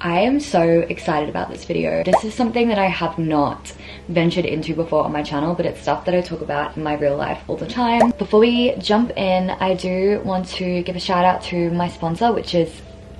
I am so excited about this video. This is something that I have not ventured into before on my channel, but it's stuff that I talk about in my real life all the time. Before we jump in, I do want to give a shout out to my sponsor, which is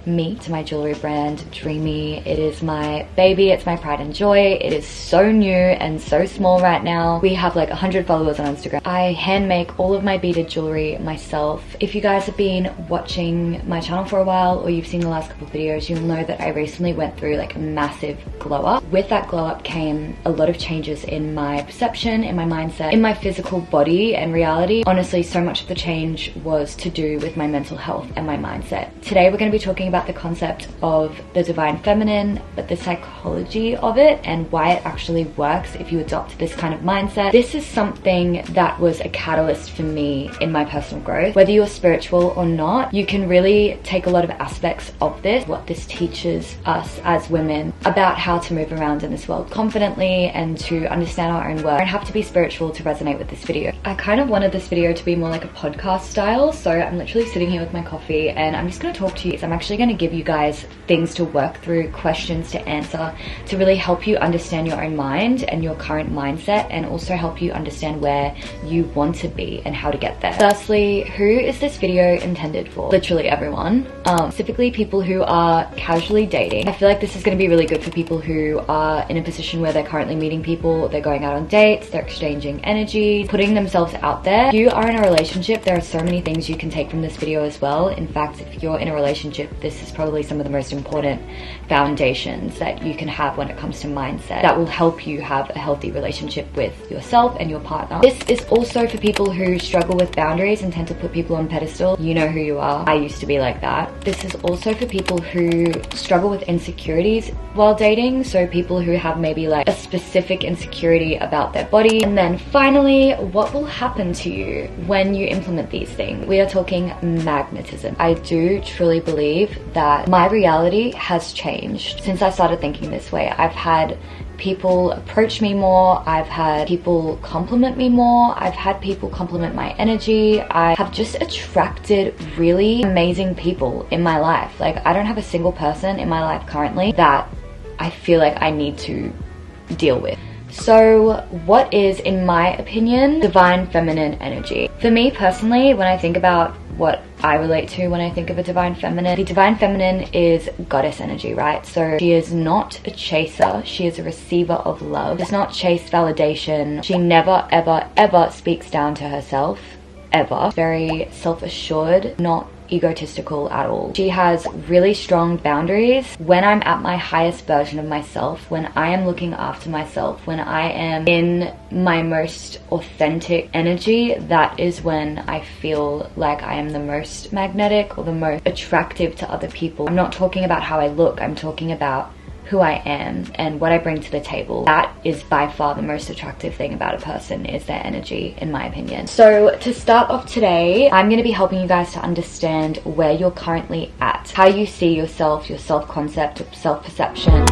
me, to my jewelry brand Dreamy. It is my baby, it's my pride and joy. It is so new and so small right now. We have like 100 followers on Instagram. I hand make all of my beaded jewelry myself. If you guys have been watching my channel for a while, or you've seen the last couple of videos, you'll know that I recently went through like a massive glow up. With that glow up came a lot of changes in my perception, in my mindset, in my physical body and reality. Honestly, so much of the change was to do with my mental health and my mindset. Today we're going to be talking about the concept of the divine feminine, but the psychology of it and why it actually works if you adopt this kind of mindset. This is something that was a catalyst for me in my personal growth. Whether you're spiritual or not, you can really take a lot of aspects of this, what this teaches us as women about how to move around in this world confidently and to understand our own worth. You don't have to be spiritual to resonate with this video. I kind of wanted this video to be more like a podcast style, so I'm literally sitting here with my coffee and I'm just going to talk to you. I'm actually going to give you guys things to work through, questions to answer, to really help you understand your own mind and your current mindset, and also help you understand where you want to be and how to get there. Firstly, who is this video intended for? Literally everyone. Specifically people who are casually dating. I feel like this is going to be really good for people who are in a position where they're currently meeting people, they're going out on dates, they're exchanging energy, putting themselves out there. If you are in a relationship, there are so many things you can take from this video as well. In fact, if you're in a relationship, this is probably some of the most important foundations that you can have when it comes to mindset that will help you have a healthy relationship with yourself and your partner. This is also for people who struggle with boundaries and tend to put people on pedestal. You know who you are. I used to be like that. This is also for people who struggle with insecurities while dating, so people who have maybe like a specific insecurity about their body. And then finally, what will happen to you when you implement these things? We are talking magnetism. I do truly believe that my reality has changed since I started thinking this way. I've had people approach me more, I've had people compliment me more, I've had people compliment my energy. I have just attracted really amazing people in my life. Like, I don't have a single person in my life currently that I feel like I need to deal with. So what is, in my opinion, divine feminine energy? For me personally, when I think about what I relate to when I think of a divine feminine, the divine feminine is goddess energy, right? So she is not a chaser, she is a receiver of love. Does not chase validation. She never ever ever speaks down to herself, ever. Very self-assured, not egotistical at all. She has really strong boundaries. When I'm at my highest version of myself, when I am looking after myself, when I am in my most authentic energy, that is when I feel like I am the most magnetic or the most attractive to other people. I'm not talking about how I look, I'm talking about who I am and what I bring to the table. That is by far the most attractive thing about a person, is their energy, in my opinion. So to start off today, I'm going to be helping you guys to understand where you're currently at, how you see yourself, your self-concept, self-perception.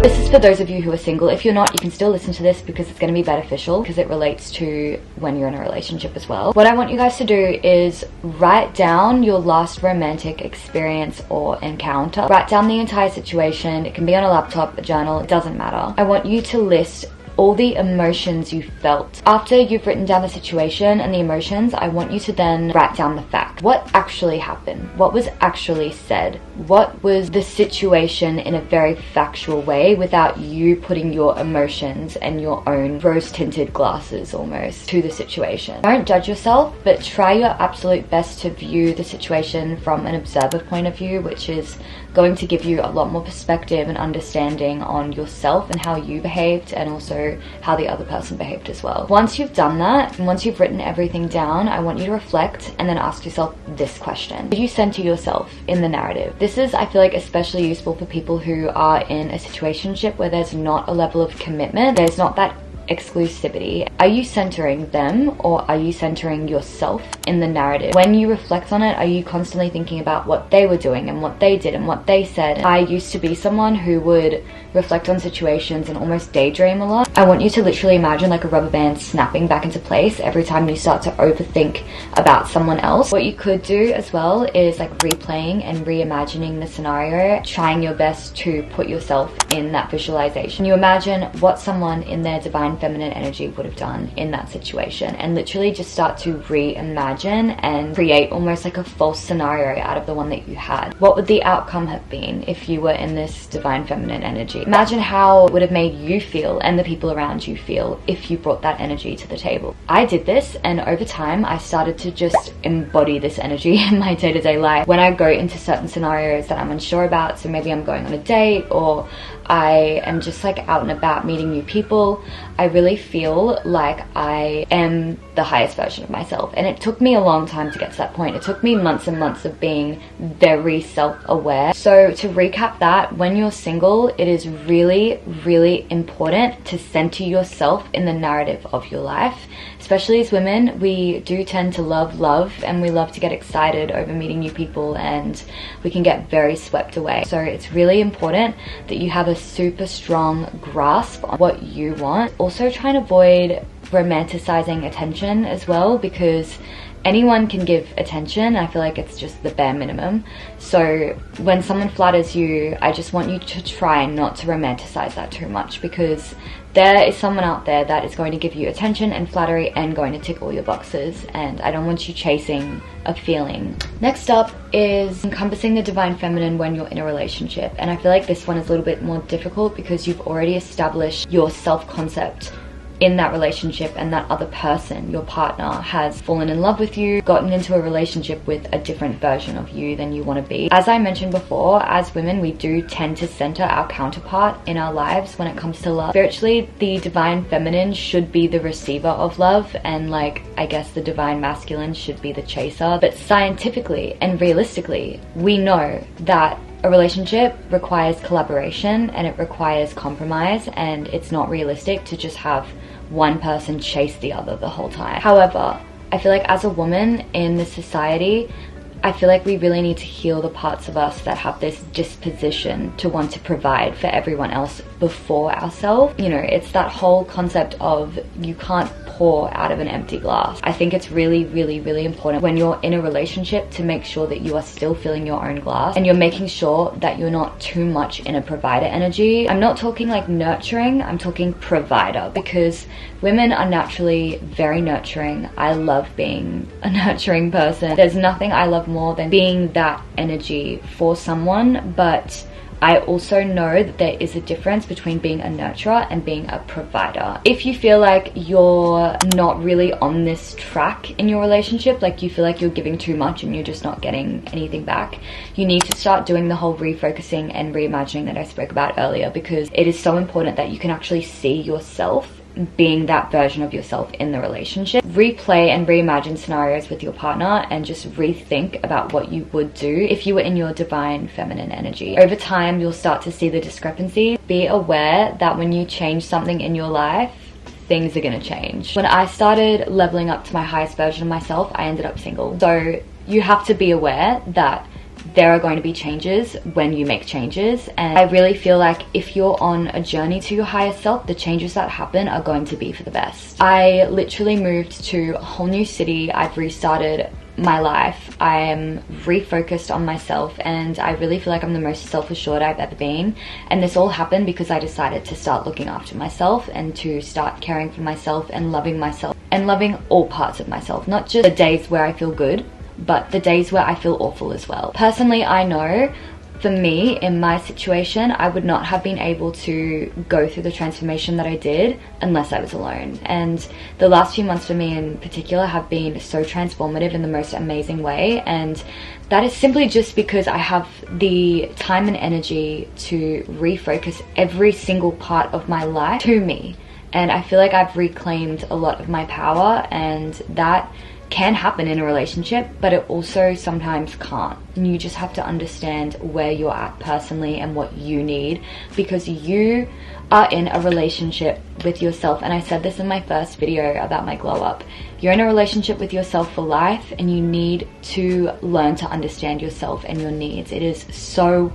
This is for those of you who are single. If you're not, you can still listen to this because it's going to be beneficial, because it relates to when you're in a relationship as well. What I want you guys to do is write down your last romantic experience or encounter. Write down the entire situation. It can be on a laptop, a journal, it doesn't matter. I want you to list all the emotions you felt. After you've written down the situation and the emotions, I want you to then write down the fact. What actually happened? What was actually said? What was the situation in a very factual way, without you putting your emotions and your own rose-tinted glasses almost to the situation? Don't judge yourself, but try your absolute best to view the situation from an observer point of view, which is going to give you a lot more perspective and understanding on yourself and how you behaved, and also how the other person behaved as well. Once you've done that, and once you've written everything down, I want you to reflect and then ask yourself this question. Did you center yourself in the narrative? This is, I feel like, especially useful for people who are in a situationship where there's not a level of commitment. There's not that exclusivity. Are you centering them, or are you centering yourself in the narrative? When you reflect on it, are you constantly thinking about what they were doing and what they did and what they said? I used to be someone who would reflect on situations and almost daydream a lot. I want you to literally imagine like a rubber band snapping back into place every time you start to overthink about someone else. What you could do as well is like replaying and reimagining the scenario, trying your best to put yourself in that visualization. You imagine what someone in their divine feminine energy would have done in that situation, and literally just start to reimagine and create almost like a false scenario out of the one that you had. What would the outcome have been if you were in this divine feminine energy? Imagine how it would have made you feel and the people around you feel if you brought that energy to the table. I did this, and over time I started to just embody this energy in my day-to-day life. When I go into certain scenarios that I'm unsure about, so maybe I'm going on a date or I am just like out and about meeting new people, I really feel like I am the highest version of myself. And it took me a long time to get to that point. It took me months and months of being very self-aware. So to recap that, when you're single, it is really, really important to center yourself in the narrative of your life. Especially as women, we do tend to love, and we love to get excited over meeting new people, and we can get very swept away. So it's really important that you have a super strong grasp on what you want. Also try and avoid romanticizing attention as well, because anyone can give attention. I feel like it's just the bare minimum. So when someone flatters you, I just want you to try not to romanticize that too much, because there is someone out there that is going to give you attention and flattery and going to tick all your boxes, and I don't want you chasing a feeling. Next up is encompassing the divine feminine when you're in a relationship, and I feel like this one is a little bit more difficult because you've already established your self-concept in that relationship, and that other person, your partner, has fallen in love with you, gotten into a relationship with a different version of you than you want to be. As I mentioned before, as women, we do tend to center our counterpart in our lives when it comes to love. Spiritually, the divine feminine should be the receiver of love, and like, I guess the divine masculine should be the chaser. But scientifically and realistically, we know that a relationship requires collaboration and it requires compromise, and it's not realistic to just have one person chase the other the whole time. However, I feel like as a woman in this society, I feel like we really need to heal the parts of us that have this disposition to want to provide for everyone else before ourselves. You know, it's that whole concept of you can't pour out of an empty glass. I think it's really, really, really important when you're in a relationship to make sure that you are still filling your own glass, and you're making sure that you're not too much in a provider energy. I'm not talking like nurturing, I'm talking provider, because women are naturally very nurturing. I love being a nurturing person. There's nothing I love more than being that energy for someone, but I also know that there is a difference between being a nurturer and being a provider. If you feel like you're not really on this track in your relationship, like you feel like you're giving too much and you're just not getting anything back, you need to start doing the whole refocusing and reimagining that I spoke about earlier, because it is so important that you can actually see yourself being that version of yourself in the relationship. Replay and reimagine scenarios with your partner and just rethink about what you would do if you were in your divine feminine energy. Over time, you'll start to see the discrepancy. Be aware that when you change something in your life, things are gonna change. When I started leveling up to my highest version of myself, I ended up single. So you have to be aware that there are going to be changes when you make changes, and I really feel like if you're on a journey to your higher self, the changes that happen are going to be for the best. I literally moved to a whole new city. I've restarted my life. I am refocused on myself, and I really feel like I'm the most self-assured I've ever been. And this all happened because I decided to start looking after myself and to start caring for myself and loving all parts of myself, not just the days where I feel good, but the days where I feel awful as well. Personally, I know for me, in my situation, I would not have been able to go through the transformation that I did unless I was alone. And the last few months for me in particular have been so transformative in the most amazing way. And that is simply just because I have the time and energy to refocus every single part of my life to me. And I feel like I've reclaimed a lot of my power, and that can happen in a relationship, but it also sometimes can't. and you just have to understand where you're at personally and what you need, because you are in a relationship with yourself. And I said this in my first video about my glow up. You're in a relationship with yourself for life, and you need to learn to understand yourself and your needs. It is so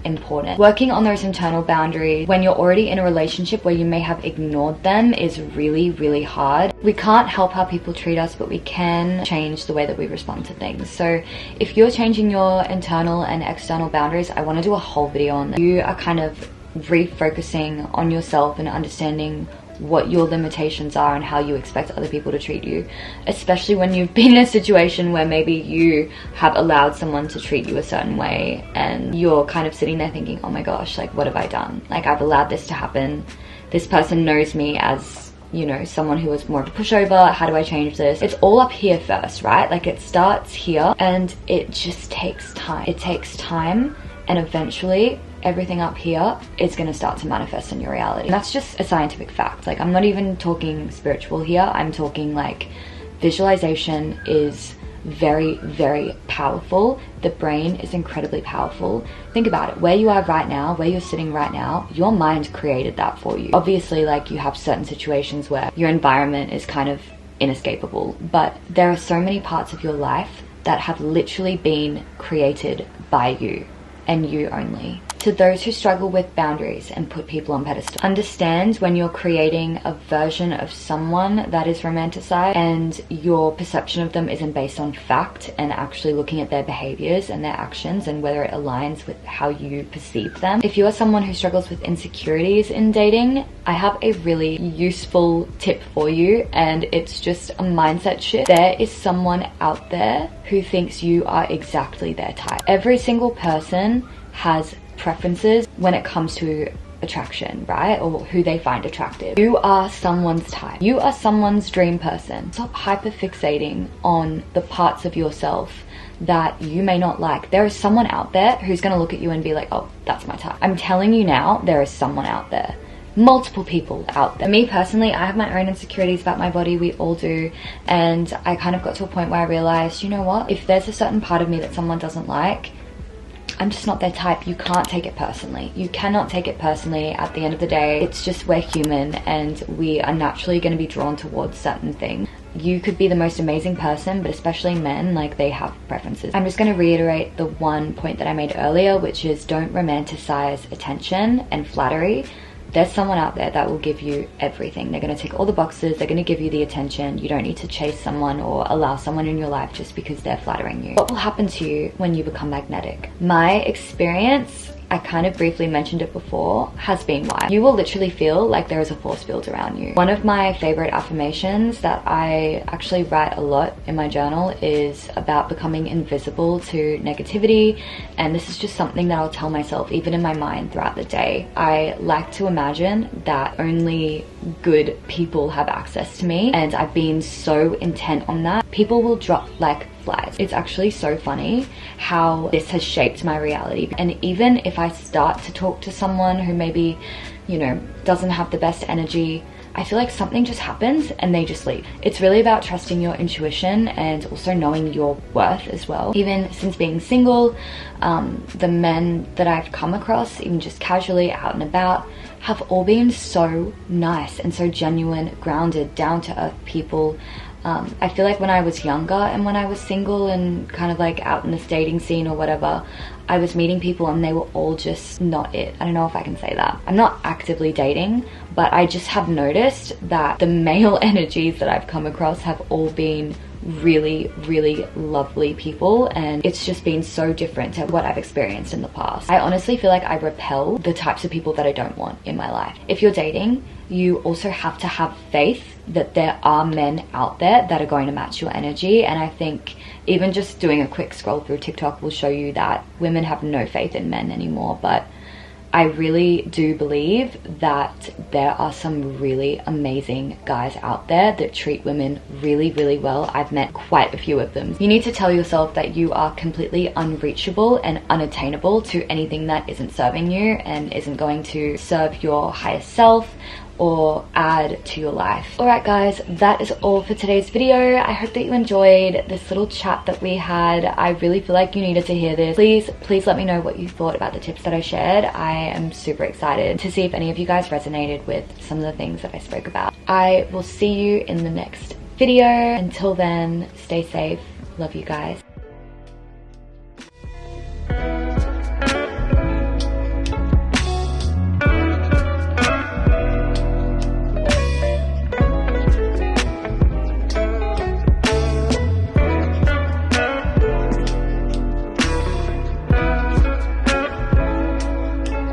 important. Working on those internal boundaries when you're already in a relationship where you may have ignored them is really hard. We can't help how people treat us, but we can change the way that we respond to things. So if you're changing your internal and external boundaries, I want to do a whole video on that. You are kind of refocusing on yourself and understanding what your limitations are and how you expect other people to treat you, especially when you've been in a situation where maybe you have allowed someone to treat you a certain way and you're kind of sitting there thinking, oh my gosh, like what have I done? Like I've allowed this to happen. This person knows me as, you know, someone who was more of a pushover. How do I change this? It's all up here first, right? Like it starts here, and it just takes time. It takes time, and eventually everything up here is going to start to manifest in your reality. And that's just a scientific fact. Like I'm not even talking spiritual here. I'm talking like visualization is very powerful. The brain is incredibly powerful. Think about it. Where you are right now, where you're sitting right now, your mind created that for you. Obviously, like you have certain situations where your environment is kind of inescapable, but there are so many parts of your life that have literally been created by you and you only. To those who struggle with boundaries and put people on pedestals, understand when you're creating a version of someone that is romanticized and your perception of them isn't based on fact and actually looking at their behaviors and their actions and whether it aligns with how you perceive them. If you are someone who struggles with insecurities in dating, I have a really useful tip for you, and it's just a mindset shift. There is someone out there who thinks you are exactly their type. Every single person has preferences when it comes to attraction, right? Or who they find attractive. You are someone's type. You are someone's dream person. Stop hyperfixating on the parts of yourself that you may not like. There is someone out there who's going to look at you and be like, oh, that's my type. I'm telling you now, there is someone out there. Multiple people out there. Me personally, I have my own insecurities about my body. We all do. And I kind of got to a point where I realized, you know what? If there's a certain part of me that someone doesn't like, I'm just not their type. You can't take it personally. You cannot take it personally. At the end of the day, it's just we're human and we are naturally going to be drawn towards certain things. You could be the most amazing person, but especially men, like they have preferences. I'm just going to reiterate the one point that I made earlier, which is don't romanticize attention and flattery. There's someone out there that will give you everything. They're going to tick all the boxes. They're going to give you the attention. You don't need to chase someone or allow someone in your life just because they're flattering you. What will happen to you when you become magnetic? My experience, I kind of briefly mentioned it before, has been why. You will literally feel like there is a force field around you. One of my favorite affirmations that I actually write a lot in my journal is about becoming invisible to negativity, and this is just something that I'll tell myself even in my mind throughout the day. I like to imagine that only good people have access to me, and I've been so intent on that. People will drop like flies. It's actually so funny how this has shaped my reality. And even if I start to talk to someone who maybe, you know, doesn't have the best energy, I feel like something just happens and they just leave. It's really about trusting your intuition and also knowing your worth as well. Even since being single, the men that I've come across, even just casually out and about, have all been so nice and so genuine, grounded, down to earth people. I feel like when I was younger and when I was single and kind of like out in this dating scene or whatever, I was meeting people and they were all just not it. I don't know if I can say that. I'm not actively dating, but I just have noticed that the male energies that I've come across have all been really lovely people, and it's just been so different to what I've experienced in the past. I honestly feel like I repel the types of people that I don't want in my life. If you're dating, you also have to have faith that there are men out there that are going to match your energy, and I think even just doing a quick scroll through TikTok will show you that women have no faith in men anymore. But I really do believe that there are some really amazing guys out there that treat women really well. I've met quite a few of them. You need to tell yourself that you are completely unreachable and unattainable to anything that isn't serving you and isn't going to serve your higher self or add to your life. Alright guys, that is all for today's video. I hope that you enjoyed this little chat that we had. I really feel like you needed to hear this. Please let me know what you thought about the tips that I shared. I am super excited to see if any of you guys resonated with some of the things that I spoke about. I will see you in the next video. Until then, stay safe. Love you guys.